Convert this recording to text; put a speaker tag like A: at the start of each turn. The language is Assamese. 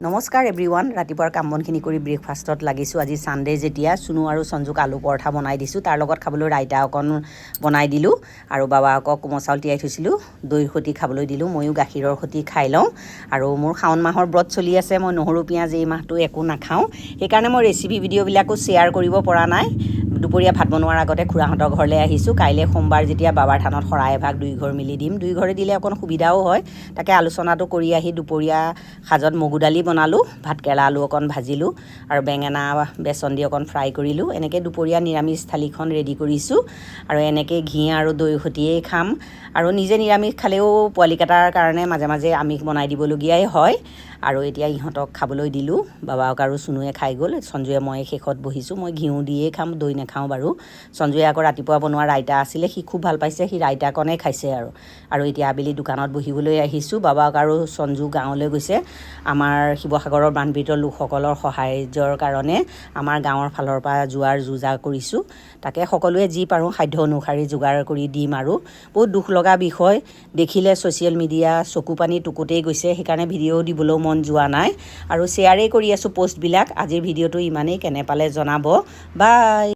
A: নমস্কাৰ এভৰিৱান ৰাতিপুৱাৰ কাম বনখিনি কৰি ব্ৰেকফাষ্টত লাগিছোঁ আজি সানডে যেতিয়া সুনু আৰু সঞ্জুক আলু পৰঠা বনাই দিছোঁ তাৰ লগত খাবলৈ ৰাইতা অকণ বনাই দিলোঁ আৰু বাবাকক কোমল চাউল তিয়াই থৈছিলোঁ দৈৰ সৈতে খাবলৈ দিলোঁ ময়ো গাখীৰৰ সৈতে খাই লওঁ আৰু মোৰ শাওণ মাহৰ ব্ৰত চলি আছে মই নহৰু পিঁয়াজ এই মাহটো একো নাখাওঁ সেইকাৰণে মই ৰেচিপি ভিডিঅ'বিলাকো শ্বেয়াৰ কৰিব পৰা নাই দুপৰীয়া ভাত বনোৱাৰ আগতে খুৰাহঁতৰ ঘৰলৈ আহিছোঁ কাইলৈ সোমবাৰ যেতিয়া বাবাৰ থানত শৰাই এভাগ দুই ঘৰ মিলি দিম দুই ঘৰে দিলে অকণ সুবিধাও হয় তাকে আলোচনাটো কৰি আহি দুপৰীয়া সাজত মগু দালি বনালোঁ ভাতকেৰেলা আলু অকণ ভাজিলোঁ আৰু বেঙেনা বেচন দি অকণ ফ্ৰাই কৰিলোঁ এনেকৈ দুপৰীয়া নিৰামিষ থালিখন ৰেডি কৰিছোঁ আৰু এনেকৈ ঘি আৰু দৈ সৈতেই খাম আৰু নিজে নিৰামিষ খালেও পোৱালিকেইটাৰ কাৰণে মাজে মাজে আমিষ বনাই দিবলগীয়াই হয় আৰু এতিয়া ইহঁতক খাবলৈ দিলোঁ বাবাক আৰু সুনুৱে খাই গ'ল সঞ্জুৱে মই শেষত বহিছোঁ মই ঘিউ দিয়েই খাম দৈ নাখাওঁ বাৰু সঞ্জুৱে আকৌ ৰাতিপুৱা বনোৱা ৰাইতা আছিলে সি খুব ভাল পাইছে সি ৰাইতাকণেই খাইছে আৰু এতিয়া আবেলি দোকানত বহিবলৈ আহিছোঁ বাবাক আৰু সঞ্জু গাঁৱলৈ গৈছে আমাৰ শিৱসাগৰৰ বানপীড়িত লোকসকলৰ সাহায্যৰ কাৰণে আমাৰ গাঁৱৰ ফালৰ পৰা যোৱাৰ যোজা কৰিছোঁ তাকে সকলোৱে যি পাৰোঁ সাধ্য অনুসাৰে যোগাৰ কৰি দিম আৰু বহুত দুখ লগা বিষয় দেখিলে ছ'চিয়েল মিডিয়া চকু পানী টুকুতেই গৈছে সেইকাৰণে ভিডিঅ' দিবলৈও মন যোৱা নাই আৰু শ্বেয়াৰেই কৰি আছোঁ পষ্টবিলাক আজিৰ ভিডিঅ'টো ইমানেই কেনে পালে জনাব বাই।